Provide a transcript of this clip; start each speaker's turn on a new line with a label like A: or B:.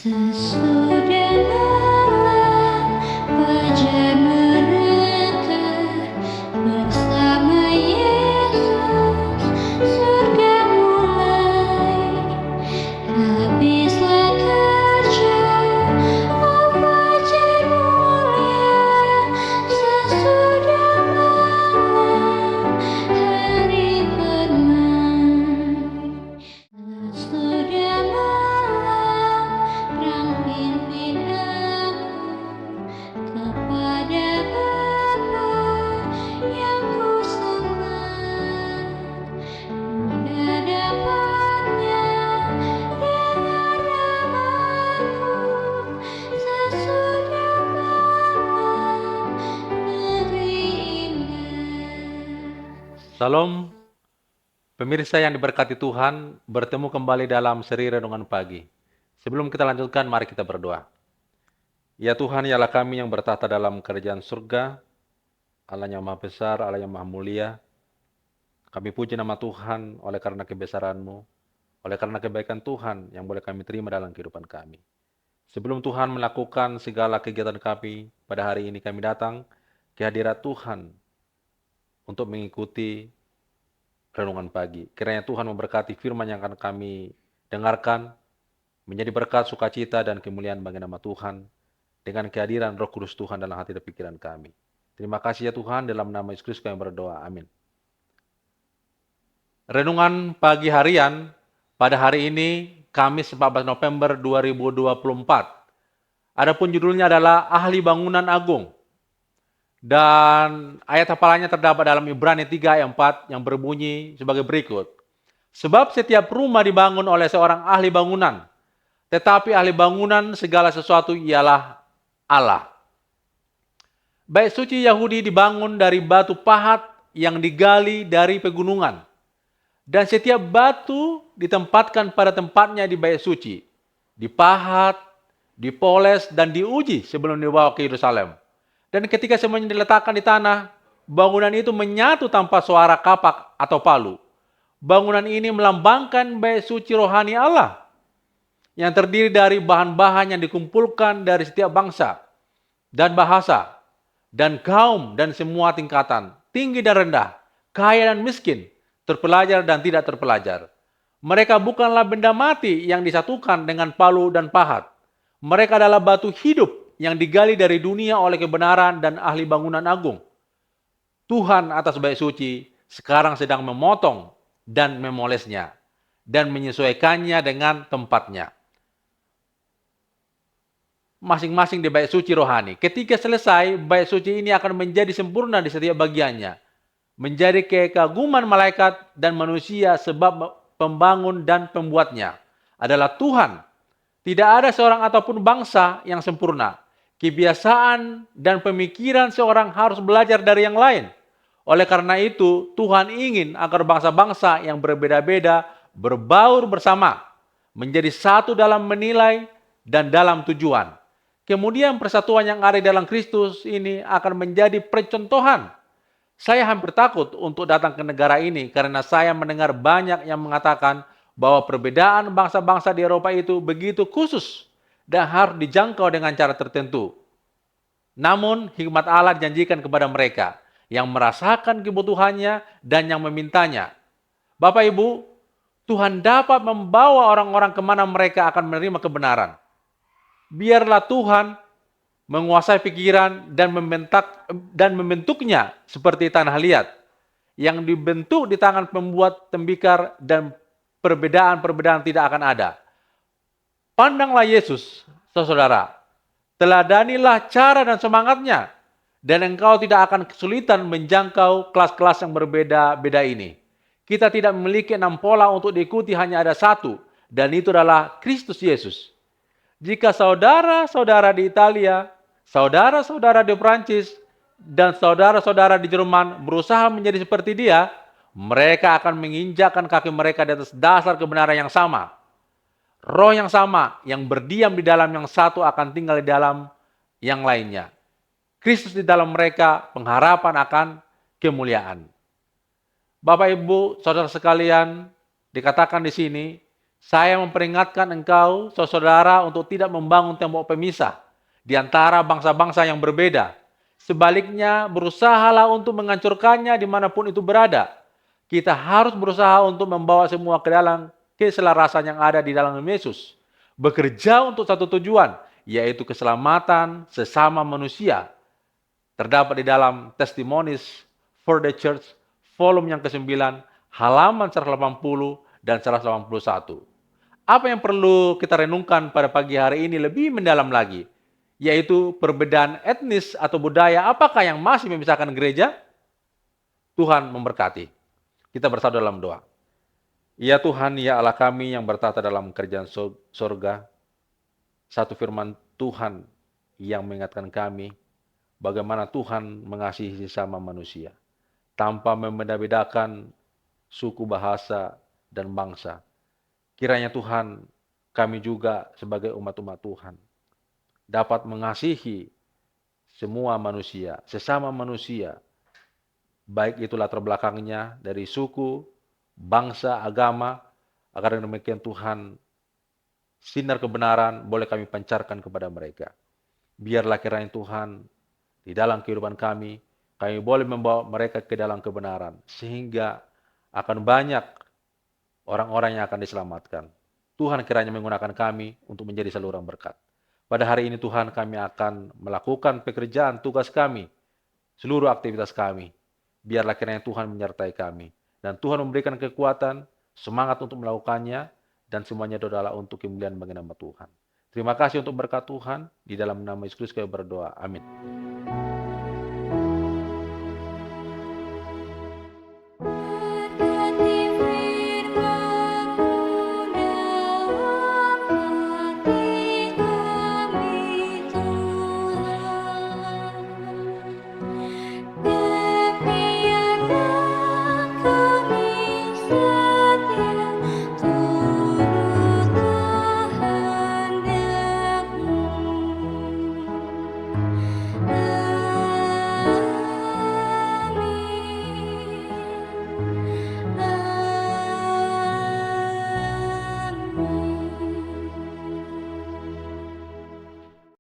A: Sesudah malam fajar mereka bersama Yesus, surga mulai. Habislah kerja, oh fajar mulia. Sesudah malam hari permai. Sesudah malam terang pimpin aku kepada Bapa yang kusembah. Mudah dapatnya dengar namaku sesudah malam negeri indah.
B: Salam, pemirsa yang diberkati Tuhan, bertemu kembali dalam seri Renungan Pagi. Sebelum kita lanjutkan, mari kita berdoa. Ya Tuhan, ialah kami yang bertahta dalam kerajaan surga, Allah yang maha besar, Allah yang maha mulia. Kami puji nama Tuhan oleh karena kebesaran-Mu, oleh karena kebaikan Tuhan yang boleh kami terima dalam kehidupan kami. Sebelum Tuhan melakukan segala kegiatan kami, pada hari ini kami datang ke hadirat Tuhan untuk mengikuti renungan pagi. Kiranya Tuhan memberkati firman yang akan kami dengarkan, menjadi berkat, sukacita, dan kemuliaan bagi nama Tuhan, dengan kehadiran Roh Kudus Tuhan dalam hati dan pikiran kami. Terima kasih ya Tuhan, dalam nama Yesus Kristus kami berdoa. Amin. Renungan pagi harian pada hari ini, Kamis 14 November 2024. Adapun judulnya adalah Ahli Bangunan Agung. Dan ayat hafalannya terdapat dalam Ibrani 3 ayat 4 yang berbunyi sebagai berikut. Sebab setiap rumah dibangun oleh seorang ahli bangunan, tetapi ahli bangunan segala sesuatu ialah Allah. Bait suci Yahudi dibangun dari batu pahat yang digali dari pegunungan. Dan setiap batu ditempatkan pada tempatnya di bait suci, dipahat, dipoles, dan diuji sebelum dibawa ke Yerusalem. Dan ketika semuanya diletakkan di tanah, bangunan itu menyatu tanpa suara kapak atau palu. Bangunan ini melambangkan bait suci rohani Allah, yang terdiri dari bahan-bahan yang dikumpulkan dari setiap bangsa, dan bahasa, dan kaum, dan semua tingkatan, tinggi dan rendah, kaya dan miskin, terpelajar dan tidak terpelajar. Mereka bukanlah benda mati yang disatukan dengan palu dan pahat. Mereka adalah batu hidup yang digali dari dunia oleh kebenaran dan ahli bangunan agung. Tuhan atas bait suci sekarang sedang memotong dan memolesnya dan menyesuaikannya dengan tempatnya. Masing-masing di bait suci rohani. Ketika selesai, bait suci ini akan menjadi sempurna di setiap bagiannya. Menjadi kekaguman malaikat dan manusia sebab pembangun dan pembuatnya adalah Tuhan. Tidak ada seorang ataupun bangsa yang sempurna. Kebiasaan dan pemikiran seorang harus belajar dari yang lain. Oleh karena itu, Tuhan ingin agar bangsa-bangsa yang berbeda-beda berbaur bersama, menjadi satu dalam menilai dan dalam tujuan. Kemudian persatuan yang ada dalam Kristus ini akan menjadi percontohan. Saya hampir takut untuk datang ke negara ini karena saya mendengar banyak yang mengatakan bahwa perbedaan bangsa-bangsa di Eropa itu begitu khusus dan harus dijangkau dengan cara tertentu. Namun hikmat Allah dijanjikan kepada mereka yang merasakan kebutuhannya dan yang memintanya. Bapak Ibu, Tuhan dapat membawa orang-orang kemana mereka akan menerima kebenaran. Biarlah Tuhan menguasai pikiran dan membentuknya seperti tanah liat yang dibentuk di tangan pembuat tembikar, dan perbedaan-perbedaan tidak akan ada. Pandanglah Yesus, saudara. Teladanilah cara dan semangatnya, dan engkau tidak akan kesulitan menjangkau kelas-kelas yang berbeda-beda ini. Kita tidak memiliki 6 pola untuk diikuti, hanya ada satu, dan itu adalah Kristus Yesus. Jika saudara-saudara di Italia, saudara-saudara di Perancis, dan saudara-saudara di Jerman berusaha menjadi seperti dia, mereka akan menginjakkan kaki mereka di atas dasar kebenaran yang sama. Roh yang sama yang berdiam di dalam yang satu akan tinggal di dalam yang lainnya. Kristus di dalam mereka, pengharapan akan kemuliaan. Bapak, Ibu, saudara sekalian, dikatakan di sini, saya memperingatkan engkau, saudara, untuk tidak membangun tembok pemisah di antara bangsa-bangsa yang berbeda. Sebaliknya, berusahalah untuk menghancurkannya dimanapun itu berada. Kita harus berusaha untuk membawa semua ke dalam keselarasan yang ada di dalam Yesus. Bekerja untuk satu tujuan, yaitu keselamatan sesama manusia. Terdapat di dalam Testimonies for the Church, volume yang ke-9, halaman 180 dan 181. Apa yang perlu kita renungkan pada pagi hari ini lebih mendalam lagi, yaitu perbedaan etnis atau budaya apakah yang masih memisahkan gereja? Tuhan memberkati. Kita bersatu dalam doa. Ya Tuhan, ya Allah kami yang bertata dalam kerajaan sorga, satu firman Tuhan yang mengingatkan kami bagaimana Tuhan mengasihi sesama manusia tanpa membeda-bedakan suku, bahasa, dan bangsa. Kiranya Tuhan, kami juga sebagai umat-umat Tuhan dapat mengasihi semua manusia, sesama manusia, baik itu latar belakangnya dari suku, bangsa, agama, agar demikian Tuhan, sinar kebenaran boleh kami pancarkan kepada mereka. Biarlah kiranya Tuhan, di dalam kehidupan kami boleh membawa mereka ke dalam kebenaran, sehingga akan banyak orang-orang yang akan diselamatkan. Tuhan kiranya menggunakan kami untuk menjadi saluran berkat. Pada hari ini Tuhan, kami akan melakukan pekerjaan tugas kami, seluruh aktivitas kami. Biarlah kiranya Tuhan menyertai kami. Dan Tuhan memberikan kekuatan, semangat untuk melakukannya, dan semuanya adalah untuk kemuliaan bagi nama Tuhan. Terima kasih untuk berkat Tuhan. Di dalam nama Yesus Kristus kami berdoa. Amin.